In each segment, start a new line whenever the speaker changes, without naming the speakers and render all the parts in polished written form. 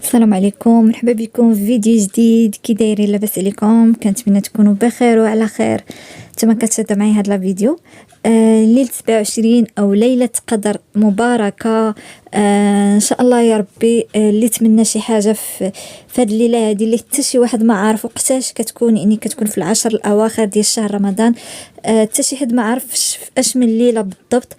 السلام عليكم، مرحبا بكم في فيديو جديد. كي دايرين؟ لاباس عليكم؟ كنتمنى تكونوا بخير وعلى خير. نتوما كتشاهدوا معايا هاد الفيديو ليلة 27 او ليلة قدر مباركة. ان شاء الله يا ربي. اللي تمنى شي حاجة في هاد الليلة هادي اللي حتى شي واحد ما عارف وقتاش كتكون، يعني كتكون في العشر الاواخر ديال شهر رمضان. حتى شي حد ما عارفش في اش من ليلة بالضبط.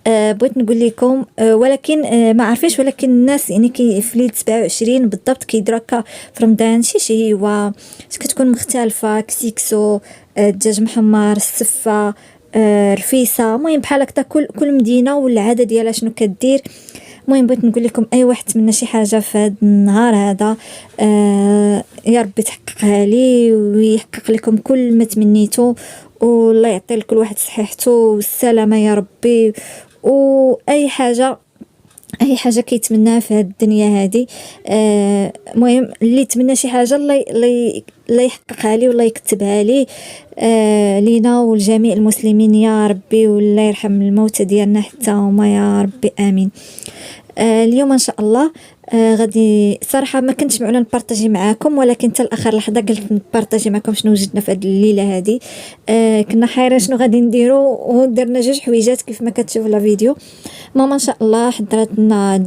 بغيت نقول لكم ولكن ما عارفينش، ولكن الناس يعني في ليله 27 بالضبط كيديروا هكا في رمضان شي هو كتكون مختلفه، كسيكسو، دجاج محمر، السفه، رفيسه، المهم بحال هكا كل مدينه والعاده ديالها شنو كدير. المهم بغيت نقول لكم اي واحد تمنى شي حاجه في هذا النهار هذا يا ربي تحققها لي ويحقق لكم كل ما تمنيتو، والله يعطي لكل واحد صحيحته والسلامه يا ربي. واي حاجه كيتمناها في هاد الدنيا هادي. المهم اللي يتمنى شي حاجه الله يحققها لي والله يكتبها لي لينا ولجميع المسلمين يا ربي، والله يرحم الموتى ديالنا حتى هما يا ربي، امين. اليوم ان شاء الله غادي صراحه ما كنتش معوله نبارطاجي معاكم، ولكن حتى لاخر لحظه قلت نبارطاجي معكم شنو وجدنا في هذه الليله هذه. كنا حيرين شنو غادي نديرو ودرنا جوج حويجات كيف ما كتشوفوا لا فيديو. ماما ان شاء الله حضرت لنا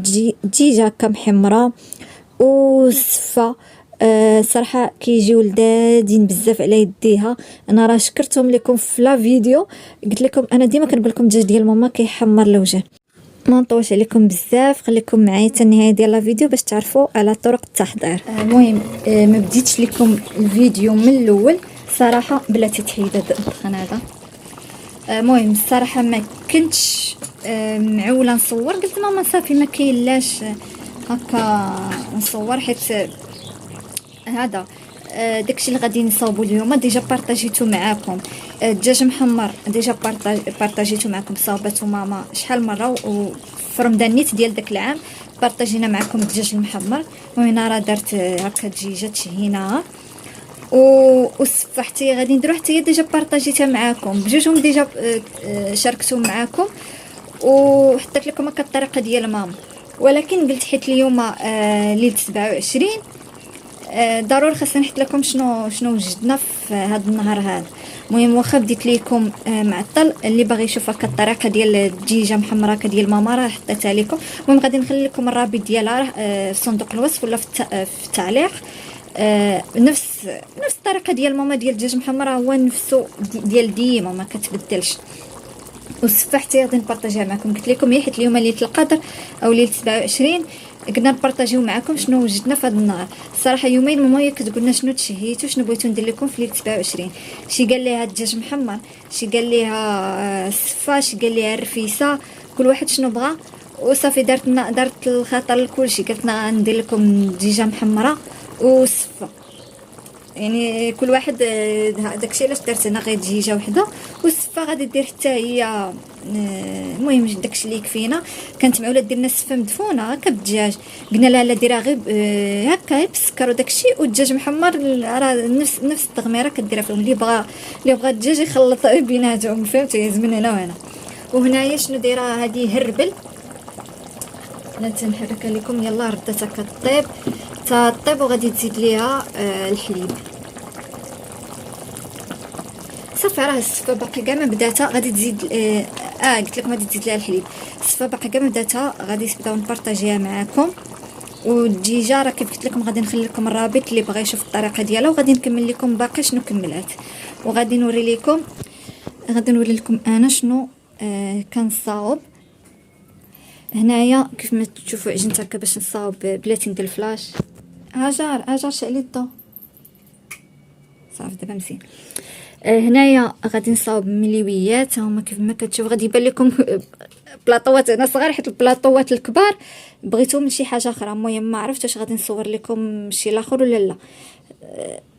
دجاجه هكا محمره وصفه. صراحه كيجيو لذاذين بزاف على يديها. انا راه شكرتهم لكم في لا فيديو، قلت لكم انا ديما كنقول لكم الدجاج ديال ماما كيحمر الوجه. ما نطولش عليكم بزاف، خليكم معايا حتى النهايه ديال لا فيديو باش تعرفوا على طرق التحضير. المهم ما بديتش لكم الفيديو من الاول صراحه بلا تتحيد الدخان هذا. المهم الصراحه ما كنتش معوله نصور، قلت ماما صافي ما كاينلاش هكا نصور، حيت هذا داكشي اللي غادي نصاوبوا اليوم ديجا بارطاجيتو معاكم. الدجاج محمر ديجا بارطاجيتو معاكم، صاوباتو ماما شحال مره، وفي رمضان نيت ديال داك العام بارطاجينا معاكم الدجاج المحمر. وهنا راه درت هكا دجيجه تشهيناها، والصفه حتى غادي نديرو حتى هي ديجا بارطاجيتها معاكم بجوجهم، ديجا شاركتهم معاكم وحطيت لكم هكا الطريقه ديال ماما. ولكن قلت حيت اليوم ليله 27 ضروري خاصني نحط لكم شنو وجدنا في هذا النهار هذا. المهم واخا بديت لكم معطل، اللي باغي يشوف هكا الطريقه ديال الدجاجه محمره ديال ماما راه حطيتها لكم. المهم غادي نخلي لكم الرابط ديالها في صندوق الوصف ولا في التعليق. نفس الطريقه ديال ماما ديال الدجاج محمر هو نفسه ديال ديما ما كتبدلش. والصفه حتى غادي نبارطاجيها معكم، قلت لكم حيت اليوم ليله القدر او ليله 27 قلنا نبارطاجيو معكم شنو وجدنا في هذا النهار. الصراحه يومين ماما هي كتقولنا شنو تشهيتو شنو بغيتو ندير لكم في ليله 27. شي قال ليها الدجاج محمر، شي قال ليها الصفه، شي قال ليها الرفيسه، كل واحد شنو بغى. وصافي درت الخطر لكلشي، قلت ندير لكم الدجاجه محمره والصفه، يعني كل واحد داكشي علاش درت انا غير دجاجه وحده، والصفه غادي دير حتى هي. المهم داكشي اللي يكفينا. كانت معوله دير لنا الصفه مدفونه هكا بالدجاج، قلنا لها لا ديرها غير هكا بالسكر وداكشي، والدجاج محمر راه نفس التغميره كديرها فيهم. اللي بغى الدجاج يخلط بيناتهم، فهمتوا؟ يهز من هنا وهنا. وهنايا شنو دايره هذه هربل، انا تنحركها لكم. يلا ردتها كطيب وغادي تزيد ليها الحليب. صافي راه الصفه باقي كاع ما بداتها، غادي تزيد قلت لكم غادي تزيد لها الحليب. الصفه باقي كاع ما بداتها، غادي نبداو نبارطاجيها معكم. والدجاجه راه كيف قلت لكم غادي نخلي لكم الرابط اللي بغى يشوف الطريقه ديالها، وغادي نكمل لكم باقي شنو كملات، وغادي نوري لكم انا شنو كنصاوب. هنايا كيف ما تشوفوا عجنت هكا باش نصاوب بلاتي ندير الفلاش. هاجر شعلي الضو. صافي دابا مزيان. هنايا غادي نصاوب مليويات، هما كيف ما كتشوف. غادي يبان لكم بلاطوات هنا صغار، حيت البلاطوات الكبار بغيتهم لشي حاجه اخرى. المهم ما عرفتش واش غادي نصور لكم شي لاخر ولا لا.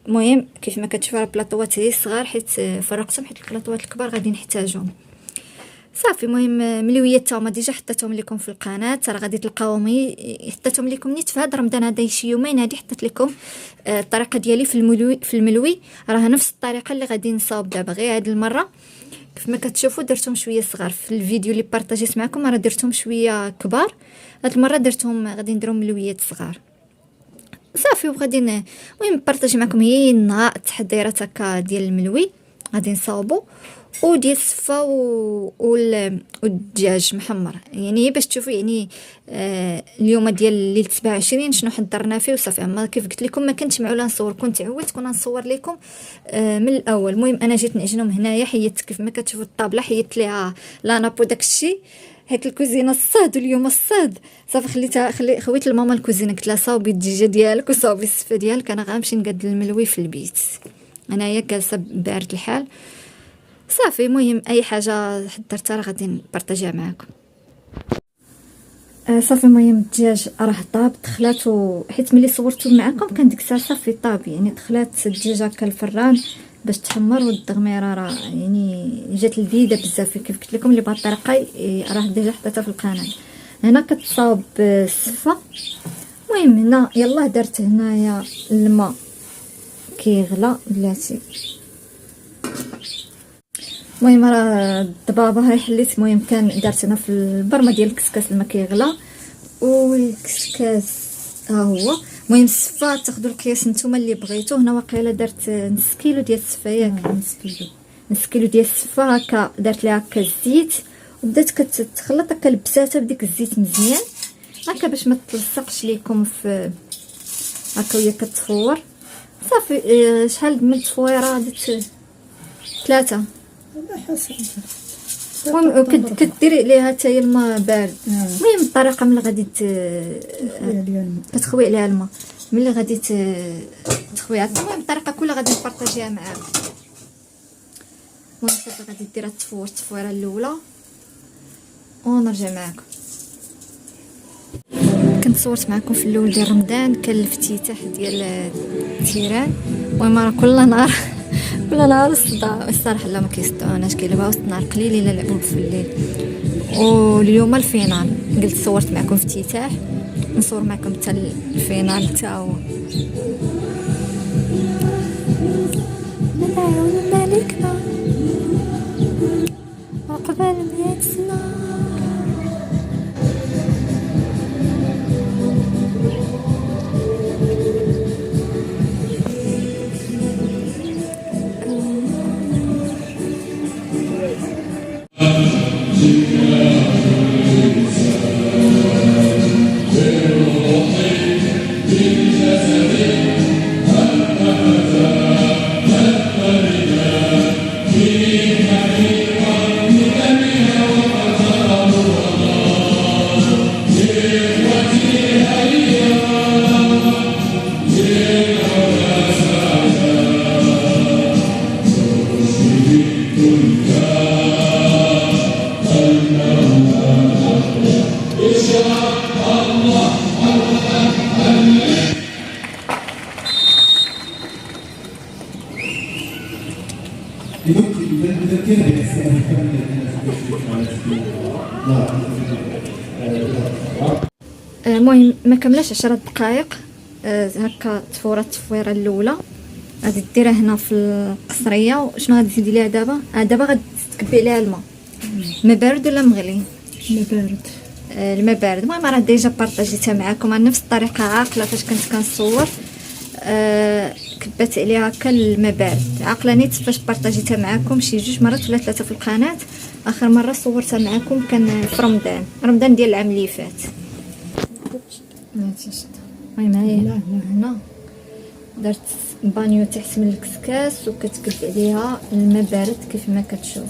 المهم كيف ما كتشوفوا البلاطوات هي صغار، حيت فرقتهم، حيت البلاطوات الكبار غادي نحتاجهم. صافي المهم مليويات تاهما ديجا حطيتهم لكم في القناه، راه غادي تلقاوهم. حطيتهم لكم نيت في هذا رمضان هذا شي يومين هادي حطيت لكم الطريقه ديالي في الملوي راه نفس الطريقه اللي غادي نصاوب دابا، غير هاد المره كيف ما كتشوفوا درتهم شويه صغار. في الفيديو اللي بارطاجيت معكم راه درتهم شويه كبار، هاد المره درتهم غادي نديرهم ملويات صغار. صافي وغادي المهم نبارطاجي معكم هي النهار التحضيرات هكا ديال الملوي. غادي نصاوبو وديال السفه والدجاج محمر، يعني باش تشوفوا يعني اليوم ديال ليله 27 شنو حضرنا فيه وصافي. اما كيف قلت لكم ما كنتش معوله نصور، كنت عودت كنا نصور لكم من الاول. المهم انا جيت نعجنهم هنايا، حيدت كيف ما كتشوفوا الطابله حيدت ليها لا نابو داكشي هيك الكوزينه الصاد. واليوم الصاد صافي خويت لماما الكوزينه، قلت لها صاوبي الدجاجه ديالك وصاوبي السفه ديالك، انا غنمشي نقاد الملوي في البيت. انايا جالسه بارد الحال صافي. المهم اي حاجه حضرتها راه غادي نبارطاجيها معكم. صافي المهم الدجاج راه طاب دخلات حيت ملي صورته معكم كان ديك الساعه صافي طاب، يعني دخلات الدجاجه هكا الفران باش تحمر، والدغميره راه يعني جات لذيذه بزاف. كيف قلت لكم اللي بهاد الطريقه راه ديجا حطيتها في القناه. هنا كتصاوب السفه. المهم هنا يلا درت هنايا الماء كيغلى بلاتي. المهم راه الضبابه هاي حليت. المهم كان درت هنا في البرمه ديال الكسكاس الماء كيغلى والكسكاس ها هو. المهم السفه تاخذوا القياس نتوما اللي بغيتو. هنا واقيلا درت نص كيلو ديال السفه ياك نص كيلو ديال السفه هكا. درت ليها هكا الزيت وبدات كتخلط هكا لبساتها بديك الزيت مزيان هكا باش ما تلصقش ليكم في هكا وهي كتفور. صافي شحال من تصويره درت 3 المهم كديري عليها حتى هي الماء بارد. المهم الطريقه ملي غادي كتخوي عليها الماء ملي غادي تخويها. المهم الطريقه كلها غادي نبارطاجيها معاكم. المهم صافي غادي ديرها التفويره الاولى ونرجع معاكم. كنت صورت معكم في الاول ديال رمضان كان الافتتاح ديال التيران. المهم راه كل نهار الصداع الصراحه لا ما كيصدعوناش، كيلعبوا وسط النهار قليل الا لعبوا في الليل. واليوم الفينال قلت صورت معكم افتتاح نصور معكم حتى الفينال حتى هو. ندعو مالكنا عقبال 100 سنه. المهم ما كملاش 10 دقائق هكا تفورات التفويره الاولى. غادي ديرها هنا في القصريه. وشنو غادي تزيدي ليها دابا؟ دابا غادي تكبي عليها الماء. ما بارد ولا مغلي؟
الماء بارد.
الماء بارد. المهم راه ديجا بارطاجيتها معكم على نفس الطريقه عاقله فاش كنت كنصور. كبات عليها هكا الماء بارد. عاقله نيت فاش بارطاجيتها معكم شي 2 مرات ولا 3 في القناه. اخر مره صورتها معكم كان في رمضان ديال العام اللي فات. المهم هنا درت بانيو تحت من الكسكاس وكتكب عليها الماء بارد كيف ما كتشوف.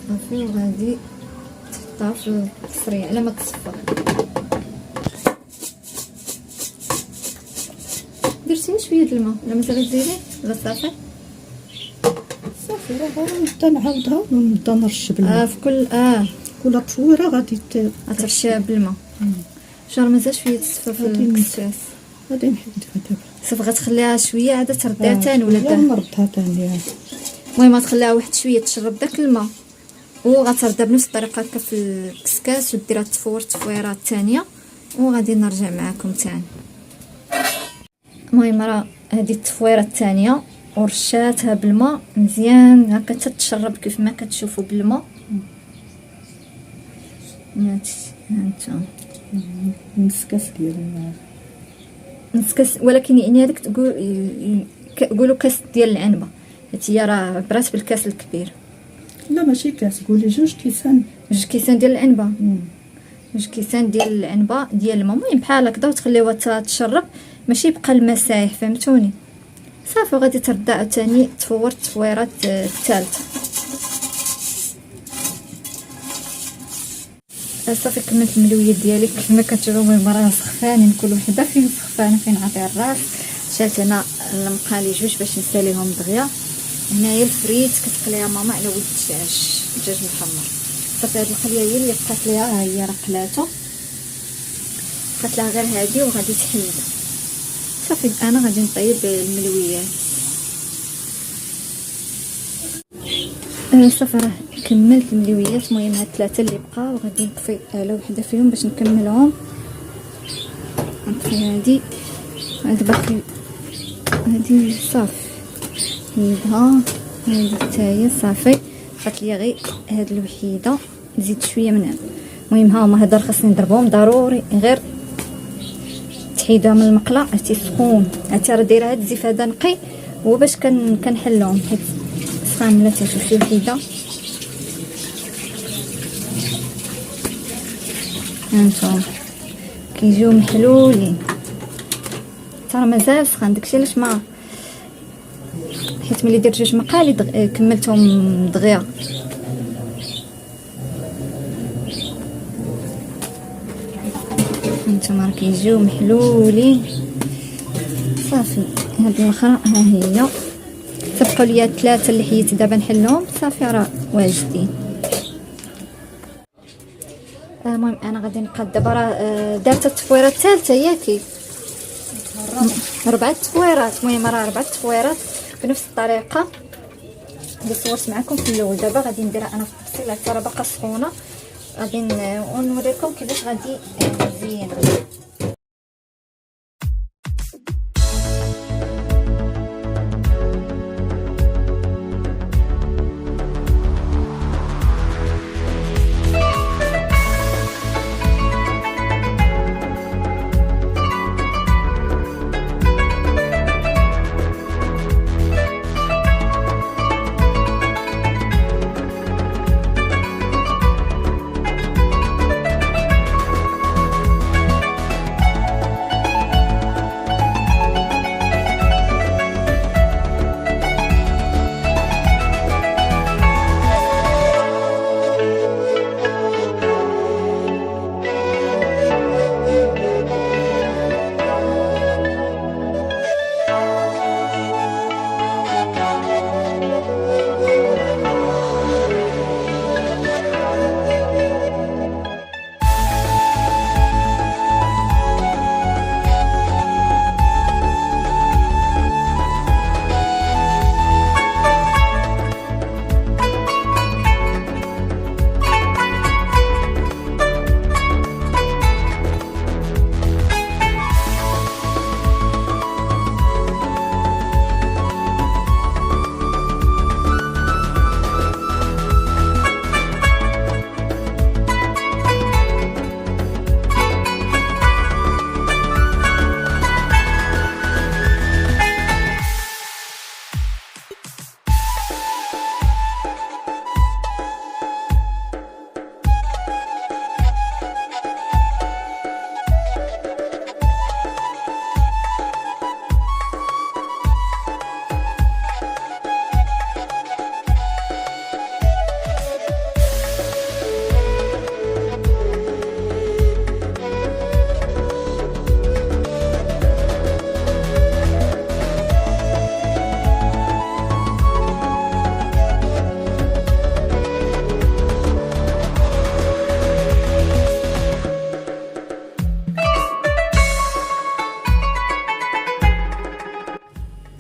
صافي وغادي تحطها في القصريه على ما تصفر. درتي شويه د الماء ولا مازال تزيدي ولا صافي؟
صافي راه نبدا نعاودها ونبدا نرش بالماء
في كل
تصويره غادي
ترشيها بالماء. شحال مازال شويه تصفى في الكسكاس.
غادي نحيدها دابا
صافي غتخليها شويه عاد ترديها تاني ولا
نردها تاني.
المهم غتخليها واحد شويه تشرب داك الماء وغتردها بنفس الطريقه هكا في الكسكاس وديرها التفويره الثانيه وغادي نرجع معكم تاني. المهم راه هذه التفويره الثانيه ورشاتها بالماء مزيان هكا تتشرب كيف ما كتشوفوا بالماء. هادشي هانتوما
نص كاس ديال
نص كاس، ولكن يعني هذاك قولوا كاس ديال العنبه، حيت هي راه برات بالكاس الكبير.
لا ماشي كاس، قولي 2 كيسان.
2 كيسان ديال العنبه، 2 كيسان ديال العنبه ديال الماء، المهم بحال هكذا، وتخليوها تشرب ماشي يبقى الماء سايح، فهمتوني؟ صافي غادي ترد عاوتاني تفور التفويرات الثالثه. صافي كملت الملويات ديالي كما كتشوفوا. المهم راه سخفانين، كل وحده فين سخفانه فين عطيها الراس. شالت هنا المقالي 2 باش نساليهم دغيا. هنايا الفريت كتقليها ماما على ود الدجاج محمر. صافي هاد القليه هي اللي بقات ليها، هي راه قلاته، بقات لها غير هادي وغادي تحيد. صافي انا غادي نطيب الملويات. صافي راه كملت الملويات. المهم هاد 3 اللي بقاو غادي نطفي على وحده فيهم باش نكملهم. نطفي هادي، هاد باقي هادي صافي نيدها، هادي حتى صافي بقات لي غير هاد الوحيده. نزيد شويه من هاد. المهم ها هما هذا خاصني نضربهم ضروري، غير تحيدها من المقله. عرفتي سخون، عرفتي راه دايره هاد الزيت هذا نقي هو باش كنحلهم، حيت سخان. لا تشوف شي وحيده هانتوما كيجيو محلولين، ترى مازال سخان. داكشي علاش ما حيت ملي درت 2 مقالي كملتهم دغيا. هانتوما راه كيجيو محلولين. صافي هاد الاخرى ها هي، تبقوا ليا 3 اللي حيت دابا نحلهم. صافي راه واجدين. المهم انا غادي نبقى دابا راه دارت التفويره الثالثه ياكي 4 تفويرات. المهم راه 4 تفويرات بنفس الطريقه اللي صورت معكم في الاول. دابا غادي نديرها انا في التفصيل، حتى راه باقا سخونه. غادي نوريكم كيفاش غادي نزينها.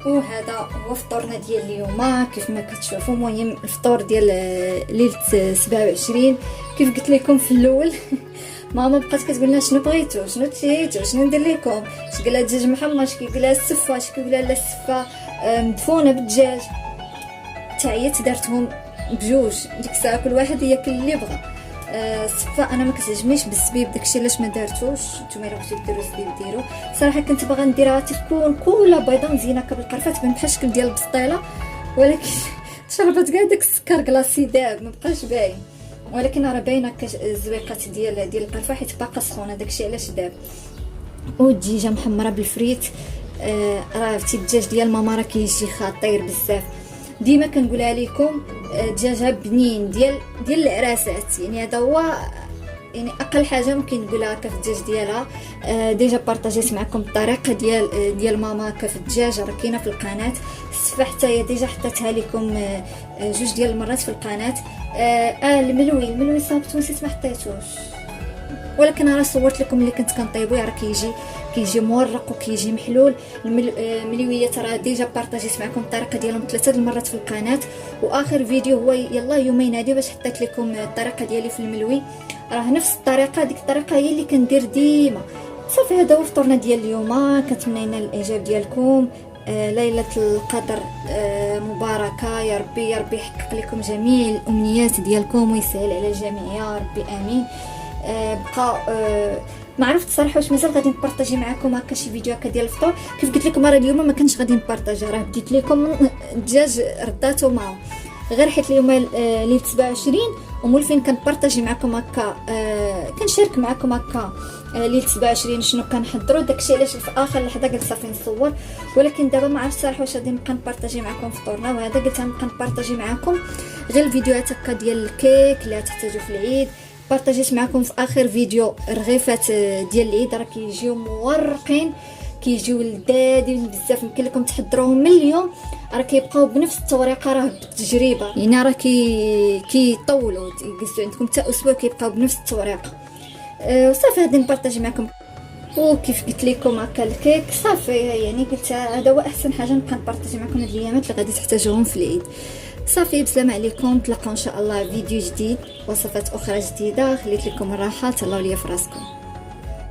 وهذا هو فطورنا ديال اليوم كيف ما كتشوفوا. المهم الفطور ديال ليله 27 كيف قلت لكم في الاول. ماما بقات كتقول لنا شنو بغيتو، شنو تشيتو، شنو ندير لكم، اش قالها دجاج محمر، اش كيقولها السفه، اش كيقولها لا السفه مدفونه بالدجاج. حتى هي دارتهم بجوج ديك الساعه، كل واحد ياكل اللي بغى. صفا انا ما كتعجبنيش بالزبيب، داكشي علاش ما درتوش. نتوما الا بغيتو ديروا الزبيب ديروا. صراحه كنت باغا نديرها تكون كلها بيضه مزيانه بالقرفه، تبان بحال الشكل ديال البسطيله، ولكن شربت كاع داك السكر كلاصي داب ما بقاش باين، ولكن راه باينه الزويقات ديال القرفه حيت باقا سخونه، داكشي علاش داب. والدجاجه محمره بالفريت. راه عرفتي الدجاج ديال ماما راه كيجي خطير بزاف، ديما كنقولها لكم. دجاجها بنين ديال العراسات، يعني هذا هو يعني اقل حاجه ممكن نقولها هكا في الدجاج ديالها. ديجا بارطاجيت معكم الطريقه ديال ماما هكا في الدجاج، راه كاينه في القناه. السفه حتى هي ديجا حطيتها لكم جوج ديال المرات في القناه. الملوي صابتو نسيت ما حطيتوش، ولكن راه صورت لكم اللي كنت كنطيبو، راه كيجي مورق وكيجي محلول. الملويات راه ديجا بارطاجيت معكم الطريقه ديالهم 3 المرات في القناه، واخر فيديو هو يلا يومين هادي باش حطيت لكم الطريقه ديالي في الملوي، راه نفس الطريقه. ديك الطريقه هي اللي كندير ديما. صافي هذا هو الفطورنا ديال اليوم. كنتمنى لنا الاعجاب ديالكم. ليله القدر مباركه، يا ربي يحقق لكم جميع الامنيات ديالكم ويسهل على الجميع يا ربي امين. بقى ما عرفت صراحه واش مازال غادي نبارطاجي معكم هكا شي فيديو هكا ديال الفطور. كيف قلت لكم راه اليوم ما كانش غادي نبارطاجي، راه بديت لكم الدجاج رداتو معه غير حيت اليوم ليله 27 ومولفين كنبارطاجي معكم هكا. كنشارك معكم هكا ليله 27 شنو كنحضروا، داكشي علاش في اخر لحظه قلت صافي نصور. ولكن دابا ما عرفتش صراحه واش غادي نبقى نبارطاجي معكم فطورنا، وهذا قلت غنبقى نبارطاجي معكم غير الفيديوهات هكا ديال الكيك اللي تحتاجوا في العيد. بارطاجيت معكم في اخر فيديو رغيفات ديال العيد، راه كيجيو مورقين، كيجيو لذاذين بزاف، يمكن لكم تحضروهم من اليوم، راه كيبقاو بنفس التوريقه، راه بالتجربه يعني راه كيطولوا يجلسوا عندكم حتى اسبوع كيبقاو بنفس التوريقه. وصافي غادي نبارطاجي معكم. وكيف قلت لكم هكا الكيك صافي، يعني قلت هذا هو احسن حاجه نبقى نبارطاجي معكم هاد الايامات اللي غادي تحتاجوهم في العيد. صافي بسلام عليكم، تلاقاو ان شاء الله فيديو جديد، وصفات اخرى جديده. خليت لكم الراحه، تهلاو ليا في راسكم.